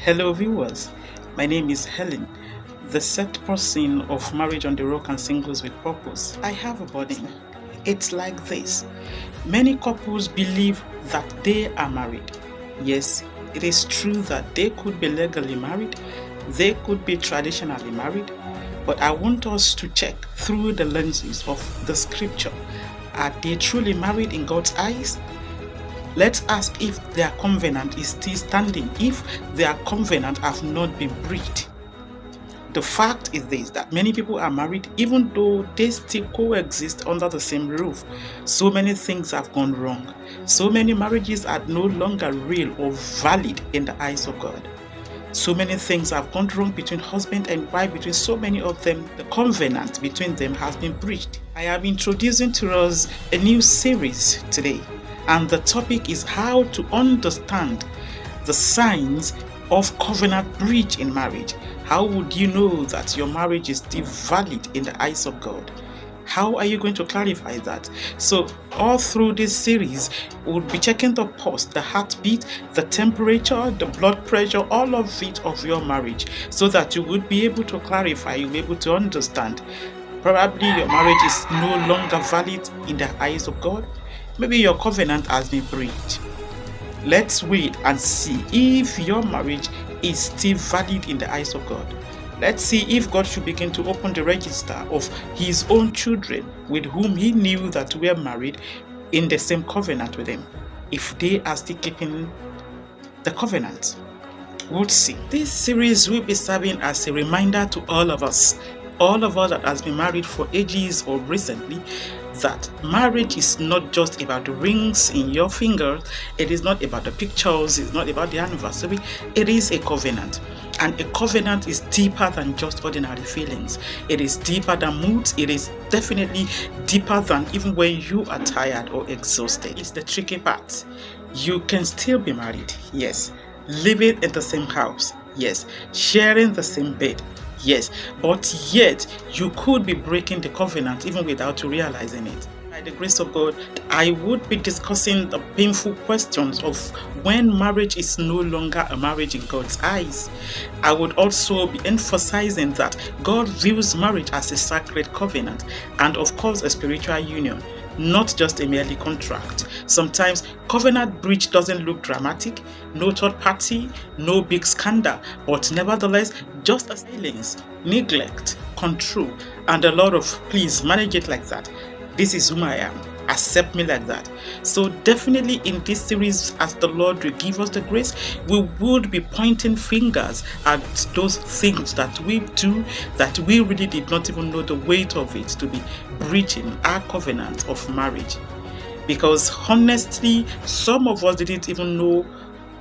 Hello, viewers. My name is Helen, the set person of Marriage on the Rock and Singles with Purpose. I have a burden. It's like this. Many couples believe that they are married. Yes, it is true that they could be legally married, they could be traditionally married, but I want us to check through the lenses of the scripture. Are they truly married in God's eyes? Let's ask if their covenant is still standing, if their covenant have not been breached. The fact is this, that many people are married even though they still coexist under the same roof. So many things have gone wrong. So many marriages are no longer real or valid in the eyes of God. So many things have gone wrong between husband and wife, between so many of them. The covenant between them has been breached. I am introducing to us a new series today, and the topic is how to understand the signs of covenant breach in marriage. How would you know that your marriage is still valid in the eyes of God? How are you going to clarify that? So all through this series, we'll be checking the pulse, the heartbeat, the temperature, the blood pressure, all of it of your marriage, so that you would be able to clarify, you'll be able to understand. Probably your marriage is no longer valid in the eyes of God. Maybe your covenant has been breached. Let's wait and see if your marriage is still valid in the eyes of God. Let's see if God should begin to open the register of his own children with whom he knew that were married in the same covenant with him, if they are still keeping the covenant. We'll see. This series will be serving as a reminder to all of us that has been married for ages or recently, that marriage is not just about the rings in your fingers, it is not about the pictures, it's not about the anniversary, it is a covenant. And a covenant is deeper than just ordinary feelings. It is deeper than moods. It is definitely deeper than even when you are tired or exhausted. It's the tricky part. You can still be married, yes. Living in the same house, yes. Sharing the same bed, yes. But yet, you could be breaking the covenant even without you realizing it. By the grace of God, I would be discussing the painful questions of when marriage is no longer a marriage in God's eyes. I would also be emphasizing that God views marriage as a sacred covenant and of course a spiritual union, not just a merely contract. Sometimes covenant breach doesn't look dramatic, no third party, no big scandal, but nevertheless just a silence, neglect, control, and a lot of please manage it like that. This is whom I am. Accept me like that. So definitely in this series, as the Lord will give us the grace, we would be pointing fingers at those things that we do that we really did not even know the weight of it to be breaching our covenant of marriage. Because honestly, some of us didn't even know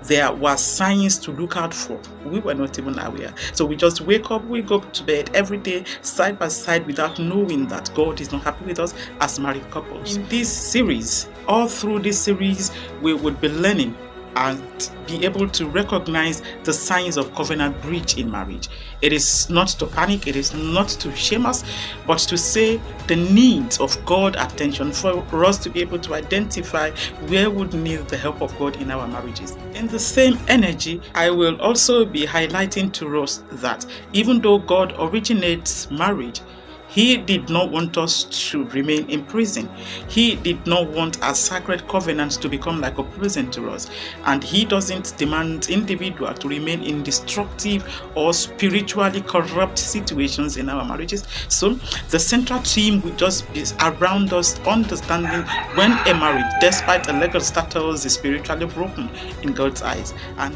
there were signs to look out for. We were not even aware. So we just we go to bed every day, side by side, without knowing that God is not happy with us as married couples. In this series, all through this series, we would be learning and be able to recognize the signs of covenant breach in marriage. It is not to panic, it is not to shame us, but to say the needs of God attention for us to be able to identify where would need the help of God in our marriages. In the same energy, I will also be highlighting to us that even though God originates marriage, he did not want us to remain in prison. He did not want our sacred covenants to become like a prison to us. And he doesn't demand individuals to remain in destructive or spiritually corrupt situations in our marriages. So the central theme will just be around us understanding when a marriage, despite a legal status, is spiritually broken in God's eyes. And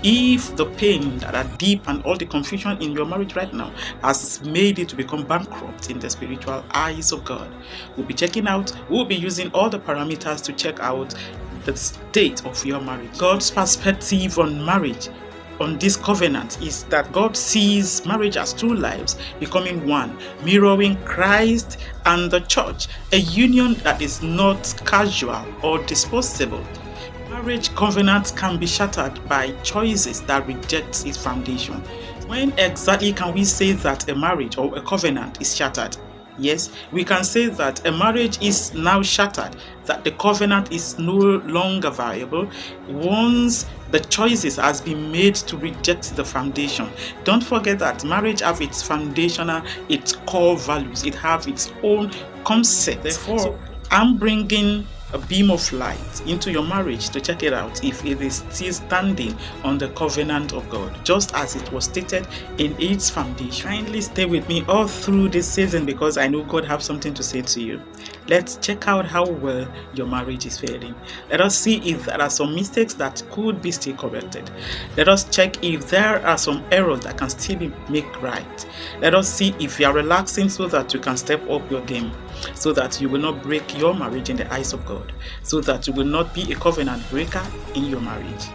if the pain that are deep and all the confusion in your marriage right now has made it to become bankrupt in the spiritual eyes of God, we'll be using all the parameters to check out the state of your marriage. God's perspective on marriage, on this covenant, is that God sees marriage as two lives becoming one, mirroring Christ and the church, a union that is not casual or disposable. Marriage covenants can be shattered by choices that reject its foundation. When exactly can we say that a marriage or a covenant is shattered? Yes, we can say that a marriage is now shattered, that the covenant is no longer viable once the choices has been made to reject the foundation. Don't forget that marriage have its foundational, its core values, it have its own concept. Therefore, I'm bringing a beam of light into your marriage to check it out if it is still standing on the covenant of God, just as it was stated in its foundation. Kindly stay with me all through this season because I know God has something to say to you. Let's check out how well your marriage is faring. Let us see if there are some mistakes that could be still corrected. Let us check if there are some errors that can still be made right. Let us see if you are relaxing so that you can step up your game, so that you will not break your marriage in the eyes of God, so that you will not be a covenant breaker in your marriage.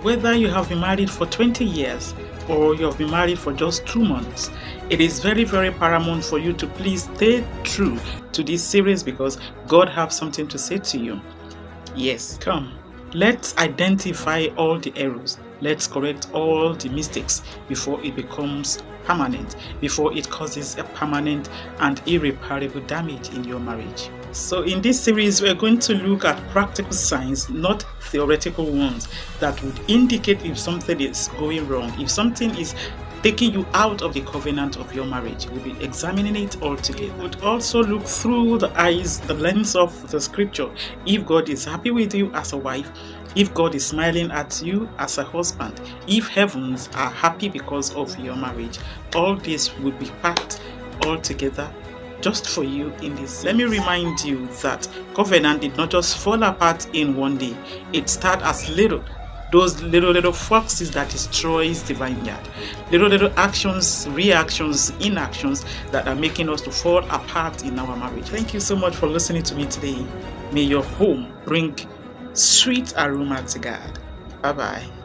Whether you have been married for 20 years or you have been married for just 2 months, it is very, very paramount for you to please stay true to this series because God has something to say to you. Yes, come. Let's identify all the errors. Let's correct all the mistakes before it becomes permanent, before it causes a permanent and irreparable damage in your marriage. So in this series, we're going to look at practical signs, not theoretical ones, that would indicate if something is going wrong, if something is taking you out of the covenant of your marriage. We'll be examining it all together. We would also look through the eyes, the lens of the scripture. If God is happy with you as a wife, if God is smiling at you as a husband, if heavens are happy because of your marriage, all this will be packed all together just for you in this. Let me remind you that covenant did not just fall apart in one day. It started as those little foxes that destroys the vineyard, little actions, reactions, inactions that are making us to fall apart in our marriage. Thank you so much for listening to me today. May your home bring sweet aroma to God. Bye bye.